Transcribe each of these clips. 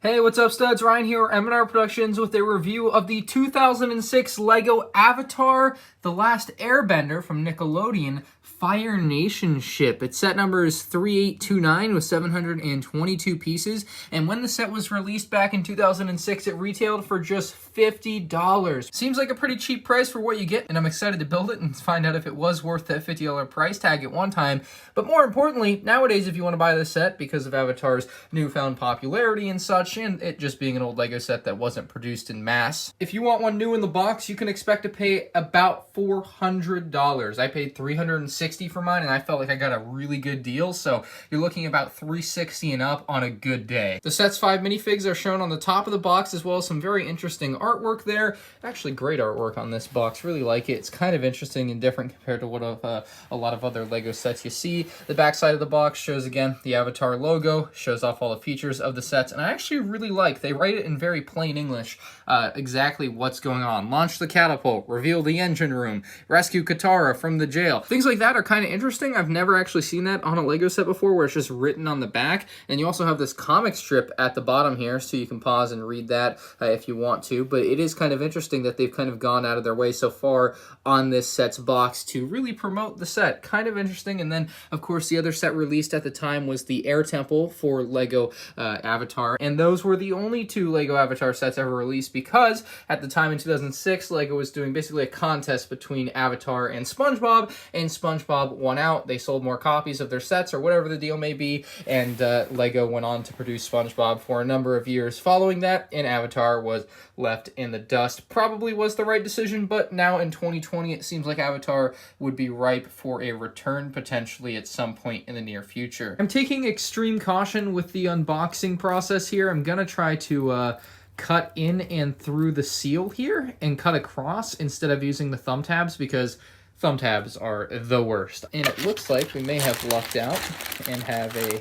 Hey, what's up, studs? Ryan here, MandRproductions, with a review of the 2006 LEGO Avatar: The Last Airbender from Nickelodeon Fire Nation ship. Its set number is 3829 with 722 pieces, and when the set was released back in 2006, it retailed for just $50. Seems like a pretty cheap price for what you get, and I'm excited to build it and find out if it was worth that $50 price tag at one time. But more importantly, nowadays, if you want to buy this set, because of Avatar's newfound popularity and such, and it just being an old LEGO set that wasn't produced in mass, if you want one new in the box, you can expect to pay about $400. I paid $360 for mine, and I felt like I got a really good deal, so you're looking about $360 and up on a good day. The set's 5 minifigs are shown on the top of the box, as well as some very interesting artwork there. Actually, great artwork on this box. Really like it. It's kind of interesting and different compared to what a lot of other LEGO sets you see. The back side of the box shows, again, the Avatar logo, shows off all the features of the sets, and I actually really like, they write it in very plain English, exactly what's going on. Launch the catapult, reveal the engine room, rescue Katora from the jail. Things like that are kind of interesting. I've never actually seen that on a LEGO set before, where it's just written on the back, and you also have this comic strip at the bottom here, so you can pause and read that if you want to, but it is kind of interesting that they've kind of gone out of their way so far on this set's box to really promote the set. Kind of interesting. And then, of course, the other set released at the time was the Air Temple for LEGO Avatar, and those were the only 2 LEGO Avatar sets ever released, because at the time in 2006, LEGO was doing basically a contest between Avatar and SpongeBob won out. They sold more copies of their sets, or whatever the deal may be, and LEGO went on to produce SpongeBob for a number of years following that, and Avatar was left in the dust. Probably was the right decision, but now in 2020, it seems like Avatar would be ripe for a return potentially at some point in the near future. I'm taking extreme caution with the unboxing process here. I'm gonna try to cut in and through the seal here and cut across instead of using the thumb tabs, because thumb tabs are the worst. And it looks like we may have lucked out and have a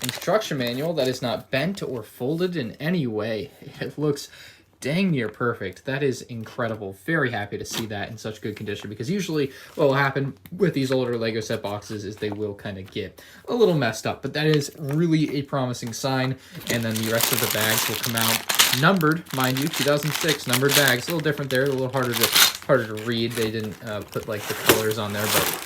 instruction manual that is not bent or folded in any way. It looks dang near perfect. That is incredible. Very happy to see that in such good condition, because usually what will happen with these older LEGO set boxes is they will kind of get a little messed up, but that is really a promising sign. And then the rest of the bags will come out numbered, mind you, 2006 numbered bags. A little different there, a little harder to read. They didn't put like the colors on there, but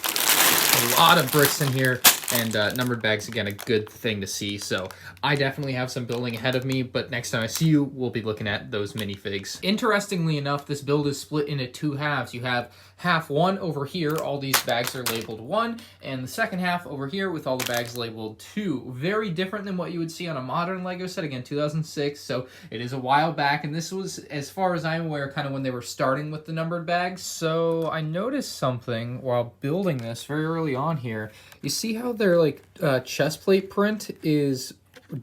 a lot of bricks in here. And numbered bags, again, a good thing to see. So I definitely have some building ahead of me, but next time I see you, we'll be looking at those minifigs. Interestingly enough, this build is split into 2 halves. You have half 1 over here, all these bags are labeled 1, and the second half over here with all the bags labeled 2. Very different than what you would see on a modern LEGO set, again, 2006, so it is a while back, and this was, as far as I'm aware, kind of when they were starting with the numbered bags. So I noticed something while building this very early on here. You see how their like chest plate print is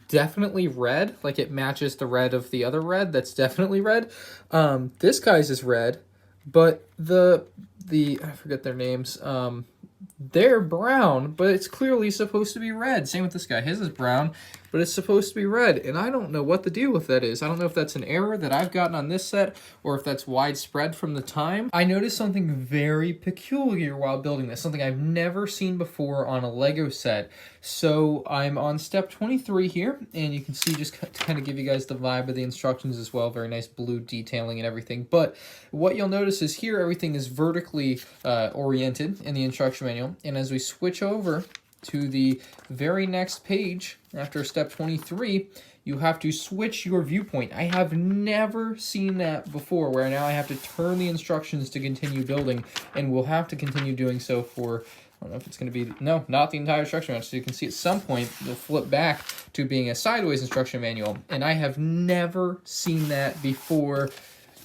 definitely red, like it matches the red of the other red that's definitely red. This guy's is red, but the I forget their names, they're brown, but it's clearly supposed to be red. Same with this guy. His is brown, but it's supposed to be red, and I don't know what the deal with that is. I don't know if that's an error that I've gotten on this set, or if that's widespread from the time. I noticed something very peculiar while building this, something I've never seen before on a LEGO set. So I'm on step 23 here, and you can see, just to kind of give you guys the vibe of the instructions as well, very nice blue detailing and everything. But what you'll notice is here, everything is vertically oriented in the instruction manual, and as we switch over to the very next page, after step 23, you have to switch your viewpoint. I have never seen that before, where now I have to turn the instructions to continue building, and we'll have to continue doing so for, I don't know if it's going to be, no, not the entire instruction manual. So you can see at some point, we'll flip back to being a sideways instruction manual, and I have never seen that before.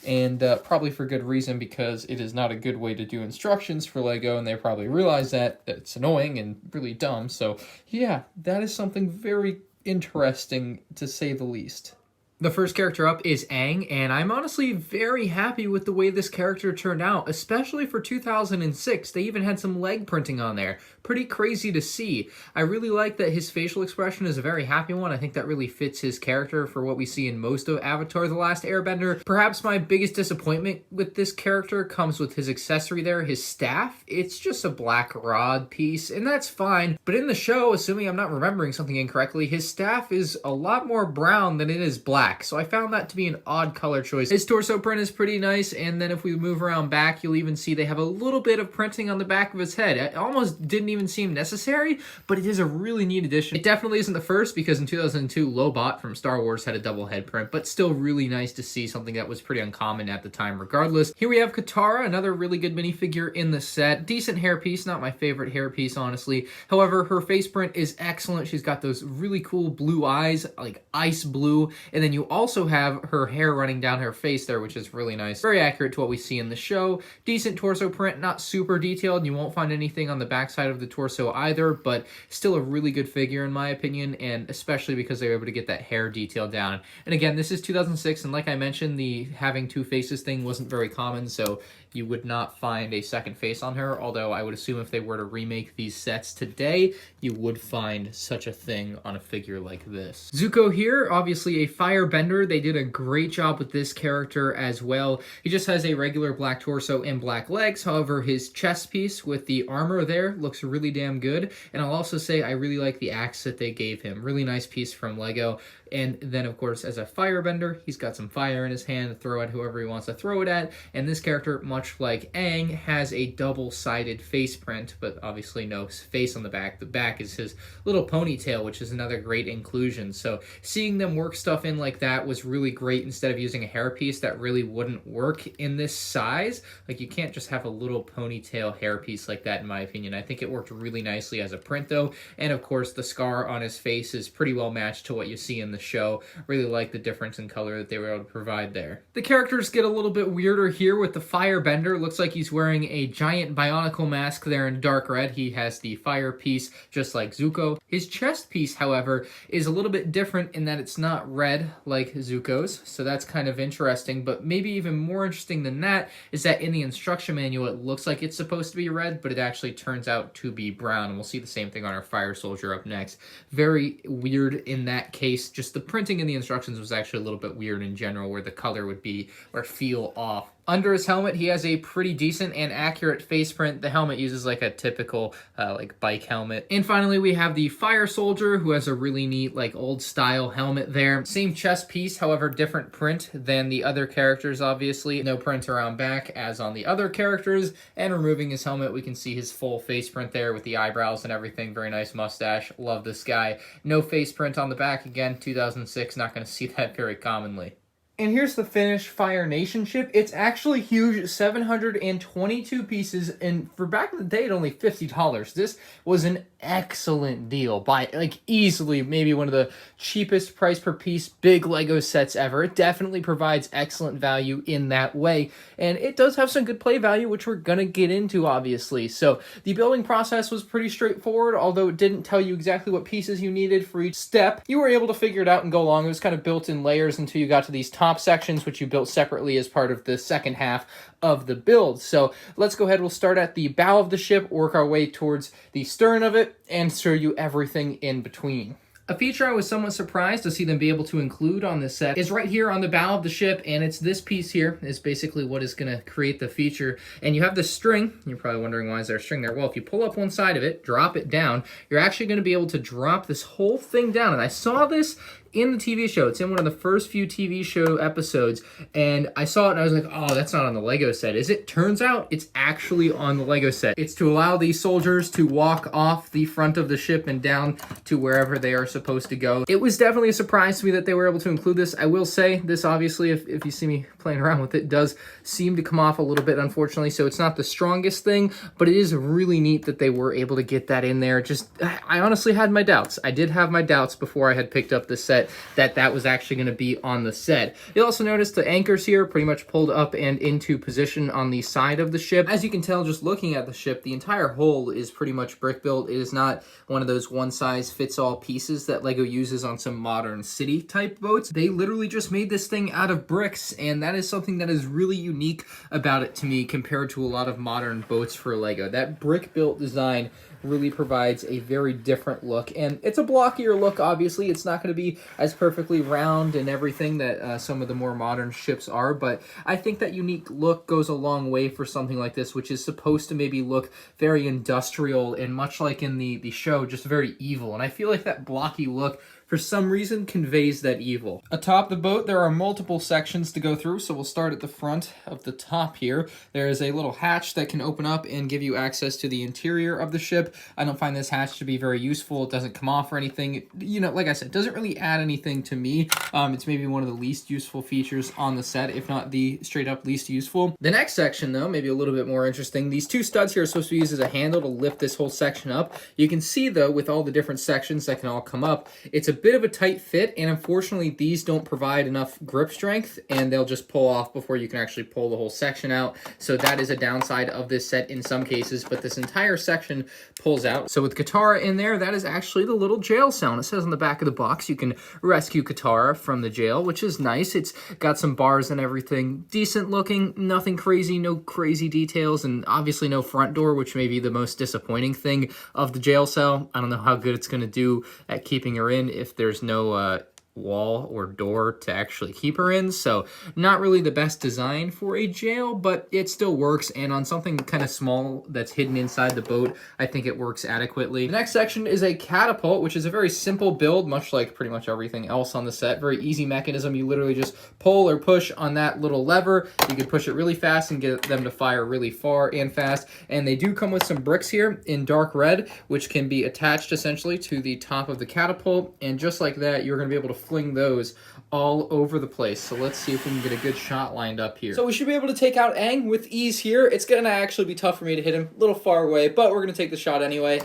And probably for good reason, because it is not a good way to do instructions for LEGO, and they probably realize that it's annoying and really dumb. So yeah, that is something very interesting, to say the least. The first character up is Aang, and I'm honestly very happy with the way this character turned out, especially for 2006. They even had some leg printing on there. Pretty crazy to see. I really like that his facial expression is a very happy one. I think that really fits his character for what we see in most of Avatar: The Last Airbender. Perhaps my biggest disappointment with this character comes with his accessory there, his staff. It's just a black rod piece, and that's fine. But in the show, assuming I'm not remembering something incorrectly, his staff is a lot more brown than it is black. black. So I found that to be an odd color choice. His torso print is pretty nice, and then if we move around back, you'll even see they have a little bit of printing on the back of his head. It almost didn't even seem necessary, but it is a really neat addition. It definitely isn't the first, because in 2002, Lobot from Star Wars had a double head print, but still really nice to see something that was pretty uncommon at the time regardless. Here we have Katora, another really good minifigure in the set. Decent hairpiece, not my favorite hairpiece, honestly. However, her face print is excellent. She's got those really cool blue eyes, like ice blue, and then you also have her hair running down her face there, which is really nice. Very accurate to what we see in the show. Decent torso print, not super detailed. You won't find anything on the backside of the torso either, but still a really good figure in my opinion, and especially because they were able to get that hair detail down. And again, this is 2006, and like I mentioned, the having two faces thing wasn't very common, so you would not find a second face on her, although I would assume if they were to remake these sets today, you would find such a thing on a figure like this. Zuko here, obviously a firebender. They did a great job with this character as well. He just has a regular black torso and black legs. However, his chest piece with the armor there looks really damn good. And I'll also say I really like the axe that they gave him. Really nice piece from Lego. And then, of course, as a firebender, he's got some fire in his hand to throw at whoever he wants to throw it at. And this character, much like Aang, has a double-sided face print, but obviously no face on the back. The back is his little ponytail, which is another great inclusion. So seeing them work stuff in like that was really great instead of using a hairpiece that really wouldn't work in this size. Like, you can't just have a little ponytail hairpiece like that, in my opinion. I think it worked really nicely as a print, though. And, of course, the scar on his face is pretty well matched to what you see in the show. Really like the difference in color that they were able to provide there. The characters get a little bit weirder here with the firebender. Looks like he's wearing a giant bionicle mask there in dark red. He has the fire piece just like Zuko. His chest piece, however, is a little bit different in that it's not red like Zuko's, so that's kind of interesting. But maybe even more interesting than that is that in the instruction manual it looks like it's supposed to be red, but it actually turns out to be brown, and we'll see the same thing on our Fire Soldier up next. Very weird in that case. Just the printing in the instructions was actually a little bit weird in general, where the color would be or feel off. Under his helmet, he has a pretty decent and accurate face print. The helmet uses like a typical like bike helmet. And finally, we have the Fire Soldier, who has a really neat like old style helmet there. Same chest piece, however, different print than the other characters, obviously. No print around back as on the other characters. And removing his helmet, we can see his full face print there with the eyebrows and everything. Very nice mustache. Love this guy. No face print on the back. Again, 2006, not going to see that very commonly. And here's the finished Fire Nation ship. It's actually huge, 722 pieces, and for back in the day, at only $50. This was an excellent deal. By like easily maybe one of the cheapest price per piece big Lego sets ever. It definitely provides excellent value in that way, and it does have some good play value, which we're gonna get into, obviously. So the building process was pretty straightforward, although it didn't tell you exactly what pieces you needed for each step. You were able to figure it out and go along. It was kind of built in layers until you got to these top sections, which you built separately as part of the second half of the build. So let's go ahead. We'll start at the bow of the ship, work our way towards the stern of it, and show you everything in between. A feature I was somewhat surprised to see them be able to include on this set is right here on the bow of the ship, and it's this piece here is basically what is going to create the feature. And you have this string. You're probably wondering, why is there a string there? Well, if you pull up one side of it, drop it down, you're actually going to be able to drop this whole thing down. And I saw this in the TV show. It's in one of the first few TV show episodes, and I saw it and I was like, oh, that's not on the Lego set, is it? Turns out it's actually on the Lego set. It's to allow these soldiers to walk off the front of the ship and down to wherever they are supposed to go. It was definitely a surprise to me that they were able to include this. I will say, this obviously, if you see me playing around with it, does seem to come off a little bit, unfortunately, so it's not the strongest thing, but it is really neat that they were able to get that in there. Just, I honestly had my doubts. I did have my doubts before I had picked up the set that was actually going to be on the set. You'll also notice the anchors here pretty much pulled up and into position on the side of the ship. As you can tell just looking at the ship, the entire hull is pretty much brick built. It is not one of those one-size-fits-all pieces that Lego uses on some modern city type boats. They literally just made this thing out of bricks, and that is something that is really unique about it to me compared to a lot of modern boats for Lego. That brick built design really provides a very different look, and it's a blockier look. Obviously it's not going to be as perfectly round and everything that some of the more modern ships are, but I think that unique look goes a long way for something like this, which is supposed to maybe look very industrial and much like in the show, just very evil. And I feel like that blocky look for some reason conveys that evil. Atop the boat, there are multiple sections to go through, so we'll start at the front of the top here. There is a little hatch that can open up and give you access to the interior of the ship. I don't find this hatch to be very useful. It doesn't come off or anything. You know, like I said, it doesn't really add anything to me. It's maybe one of the least useful features on the set, if not the straight up least useful. The next section, though, maybe a little bit more interesting. These two studs here are supposed to be used as a handle to lift this whole section up. You can see, though, with all the different sections that can all come up, it's a bit of a tight fit, and unfortunately, these don't provide enough grip strength, and they'll just pull off before you can actually pull the whole section out. So that is a downside of this set in some cases, but this entire section pulls out. So with Katora in there, that is actually the little jail cell. And it says on the back of the box, you can rescue Katora from the jail, which is nice. It's got some bars and everything. Decent looking, nothing crazy, no crazy details, and obviously no front door, which may be the most disappointing thing of the jail cell. I don't know how good it's going to do at keeping her in if there's no wall or door to actually keep her in. So not really the best design for a jail, but it still works. And on something kind of small that's hidden inside the boat, I think it works adequately. The next section is a catapult, which is a very simple build, much like pretty much everything else on the set. Very easy mechanism. You literally just pull or push on that little lever. You can push it really fast and get them to fire really far and fast. And they do come with some bricks here in dark red, which can be attached essentially to the top of the catapult. And just like that, you're going to be able to fling those all over the place. So let's see if we can get a good shot lined up here. So we should be able to take out Aang with ease here. It's going to actually be tough for me to hit him a little far away, but we're going to take the shot anyway.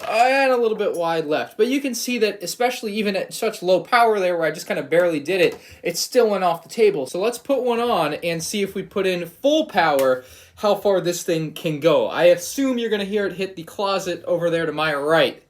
And a little bit wide left. But you can see that, especially even at such low power there, where I just kind of barely did it, it still went off the table. So let's put one on and see if we put in full power, how far this thing can go. I assume you're going to hear it hit the closet over there to my right.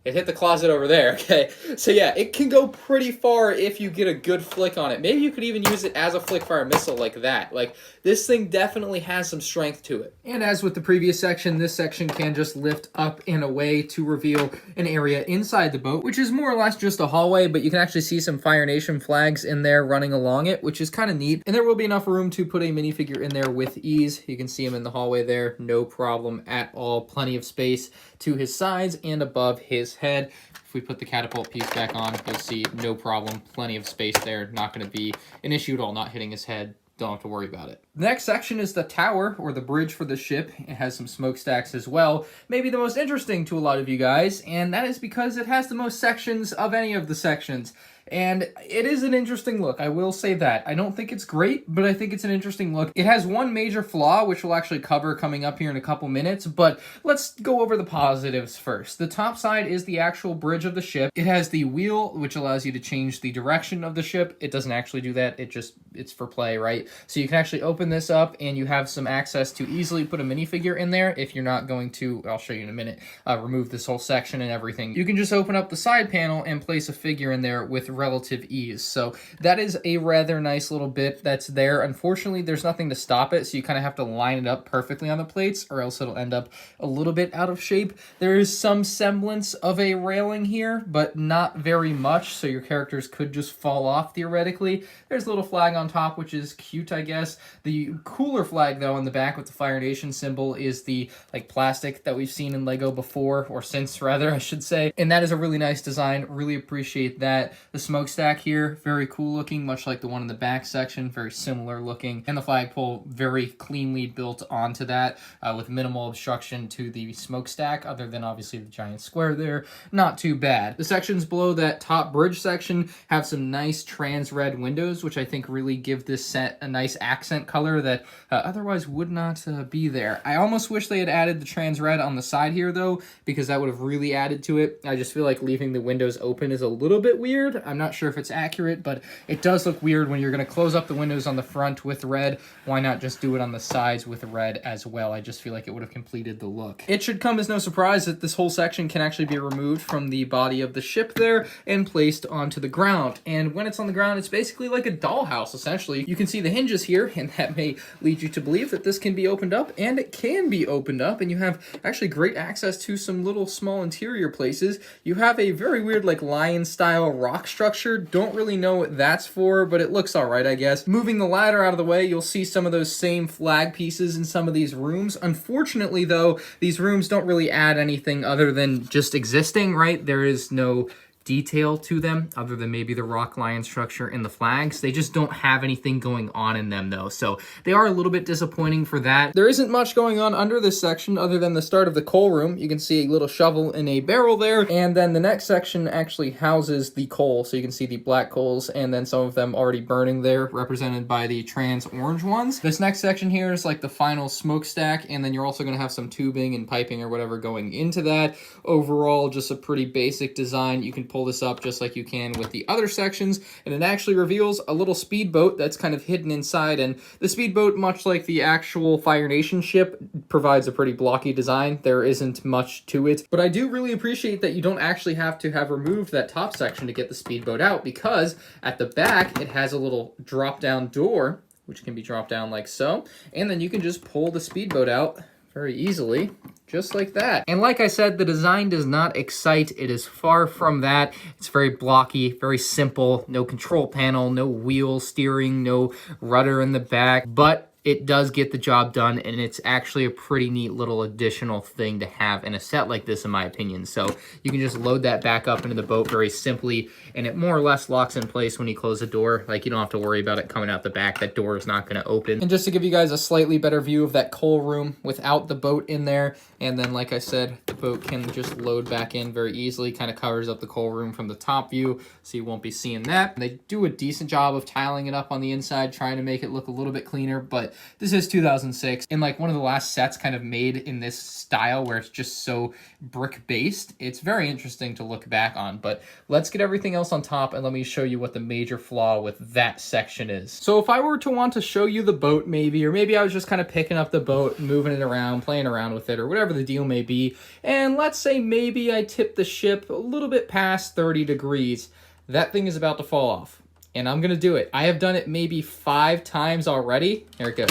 It hit the closet over there, okay? So yeah, it can go pretty far if you get a good flick on it. Maybe you could even use it as a flick fire missile like that. Like, this thing definitely has some strength to it. And as with the previous section, this section can just lift up and away to reveal an area inside the boat, which is more or less just a hallway, but you can actually see some Fire Nation flags in there running along it, which is kind of neat. And there will be enough room to put a minifigure in there with ease. You can see him in the hallway there, no problem at all. Plenty of space to his sides and above his head. If we put the catapult piece back on, you'll see no problem. Plenty of space there. Not going to be an issue at all, not hitting his head. Don't have to worry about it. The next section is the tower, or the bridge for the ship. It has some smokestacks as well. Maybe the most interesting to a lot of you guys, and that is because it has the most sections of any of the sections. And it is an interesting look, I will say that. I don't think it's great, but I think it's an interesting look. It has one major flaw, which we'll actually cover coming up here in a couple minutes, but let's go over the positives first. The top side is the actual bridge of the ship. It has the wheel, which allows you to change the direction of the ship. It doesn't actually do that, it's for play, right? So you can actually open this up, and you have some access to easily put a minifigure in there if you're not going to, I'll show you in a minute, remove this whole section and everything. You can just open up the side panel and place a figure in there with relative ease. So that is a rather nice little bit that's there. Unfortunately, there's nothing to stop it, so you kind of have to line it up perfectly on the plates, or else it'll end up a little bit out of shape. There is some semblance of a railing here, but not very much, so your characters could just fall off theoretically. There's a little flag on top, which is cute, I guess. The cooler flag, though, on the back with the Fire Nation symbol is the plastic that we've seen in LEGO before, or since, rather, I should say. And that is a really nice design. Really appreciate that. The smokestack here, very cool looking, much like the one in the back section, very similar looking. And the flagpole, very cleanly built onto that, with minimal obstruction to the smokestack, other than obviously the giant square there. Not too bad. The sections below that top bridge section have some nice trans red windows, which I think really give this set a nice accent color that otherwise would not be there. I almost wish they had added the trans red on the side here, though, because that would have really added to it. I just feel like leaving the windows open is a little bit weird. I'm not sure if it's accurate, but it does look weird when you're going to close up the windows on the front with red. Why not just do it on the sides with red as well? I just feel like it would have completed the look. It should come as no surprise that this whole section can actually be removed from the body of the ship there and placed onto the ground. And when it's on the ground, it's basically like a dollhouse, essentially. You can see the hinges here, and that may lead you to believe that this can be opened up, and it can be opened up, and you have actually great access to some little small interior places. You have a very weird, lion-style rock structure. Don't really know what that's for, but it looks all right, I guess. Moving the ladder out of the way, you'll see some of those same flag pieces in some of these rooms. Unfortunately, though, these rooms don't really add anything other than just existing, right? There is no detail to them other than maybe the rock lion structure and the flags. They just don't have anything going on in them though, so they are a little bit disappointing for that. There isn't much going on under this section other than the start of the coal room. You can see a little shovel and a barrel there, and then the next section actually houses the coal, so you can see the black coals and then some of them already burning there, represented by the trans orange ones. This next section here is like the final smokestack, and then you're also going to have some tubing and piping or whatever going into that. Overall, just a pretty basic design. You can pull this up just like you can with the other sections, and it actually reveals a little speedboat that's kind of hidden inside, and the speedboat, much like the actual Fire Nation ship, provides a pretty blocky design. There isn't much to it, but I do really appreciate that you don't actually have to have removed that top section to get the speedboat out, because at the back it has a little drop down door which can be dropped down like so, and then you can just pull the speedboat out very easily, just like that. And like I said, the design does not excite. It is far from that. It's very blocky, very simple, no control panel, no wheel steering, no rudder in the back, but it does get the job done, and it's actually a pretty neat little additional thing to have in a set like this, in my opinion. So you can just load that back up into the boat very simply, and it more or less locks in place when you close the door. Like, you don't have to worry about it coming out the back. That door is not going to open. And just to give you guys a slightly better view of that coal room without the boat in there, and then like I said, the boat can just load back in very easily. Kind of covers up the coal room from the top view, so you won't be seeing that. They do a decent job of tiling it up on the inside, trying to make it look a little bit cleaner, but this is 2006, and like one of the last sets kind of made in this style where it's just so brick based. It's very interesting to look back on, but let's get everything else on top and let me show you what the major flaw with that section is. So if I were to want to show you the boat maybe, or maybe I was just kind of picking up the boat, moving it around, playing around with it, or whatever the deal may be, and let's say maybe I tip the ship a little bit past 30 degrees, that thing is about to fall off. And I'm going to do it. I have done it maybe 5 times already. There it goes.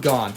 Gone.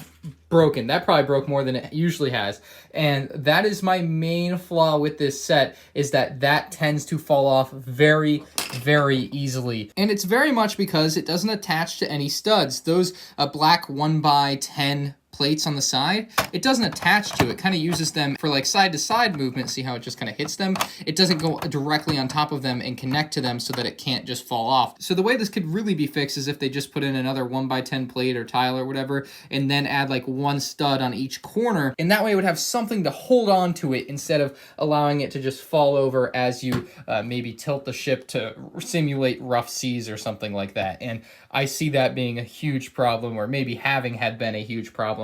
Broken. That probably broke more than it usually has. And that is my main flaw with this set, is that that tends to fall off very, very easily. And it's very much because it doesn't attach to any studs. Those black 1x10 plates on the side, it doesn't attach to it. Kind of uses them for like side to side movement. See how it just kind of hits them? It doesn't go directly on top of them and connect to them so that it can't just fall off. So the way this could really be fixed is if they just put in another 1x10 plate or tile or whatever, and then add like one stud on each corner, and that way it would have something to hold on to it instead of allowing it to just fall over as you maybe tilt the ship to simulate rough seas or something like that. And I see that being a huge problem, or maybe having had been a huge problem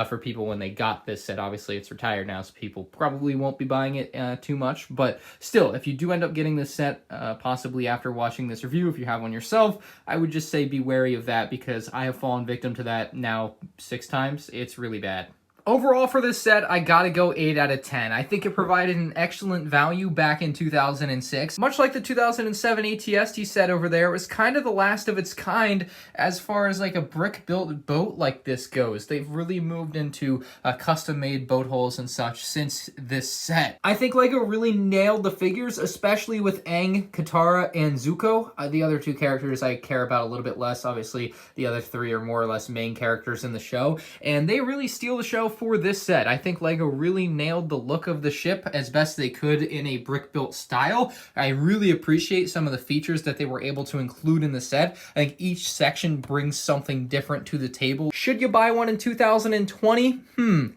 for people when they got this set. Obviously, it's retired now, so people probably won't be buying it too much. But still, if you do end up getting this set, possibly after watching this review, if you have one yourself, I would just say be wary of that, because I have fallen victim to that now 6 times. It's really bad. Overall for this set, I gotta go 8 out of 10. I think it provided an excellent value back in 2006. Much like the 2007 ATST set over there, it was kind of the last of its kind as far as like a brick-built boat like this goes. They've really moved into custom-made boat hulls and such since this set. I think LEGO really nailed the figures, especially with Aang, Katora, and Zuko. The other 2 characters I care about a little bit less. Obviously, the other 3 are more or less main characters in the show, and they really steal the show for this set. I think LEGO really nailed the look of the ship as best they could in a brick-built style. I really appreciate some of the features that they were able to include in the set. I think each section brings something different to the table. Should you buy one in 2020?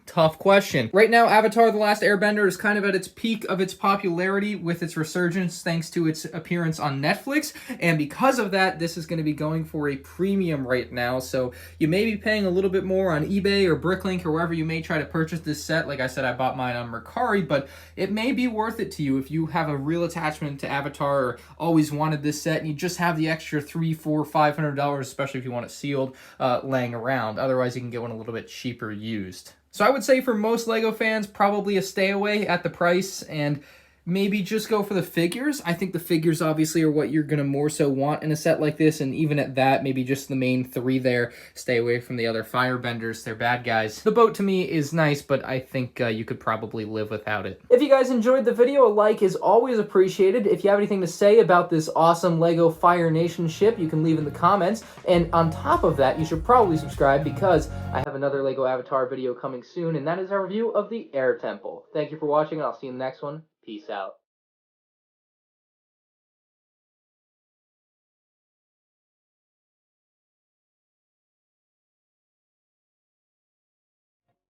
Tough question. Right now, Avatar: The Last Airbender is kind of at its peak of its popularity with its resurgence thanks to its appearance on Netflix, and because of that, this is going to be going for a premium right now, so you may be paying a little bit more on eBay or Bricklink or wherever you may try to purchase this set. Like I said, I bought mine on Mercari, but it may be worth it to you if you have a real attachment to Avatar or always wanted this set and you just have the extra $300, $400, $500, especially if you want it sealed, laying around. Otherwise, you can get one a little bit cheaper used. So I would say for most LEGO fans, probably a stay away at the price, and maybe just go for the figures. I think the figures obviously are what you're going to more so want in a set like this, and even at that, maybe just the main 3 there. Stay away from the other firebenders. They're bad guys. The boat to me is nice, but I think you could probably live without it. If you guys enjoyed the video, a like is always appreciated. If you have anything to say about this awesome LEGO Fire Nation ship, you can leave in the comments. And on top of that, you should probably subscribe, because I have another LEGO Avatar video coming soon, and that is our review of the Air Temple. Thank you for watching, and I'll see you in the next one. Peace out.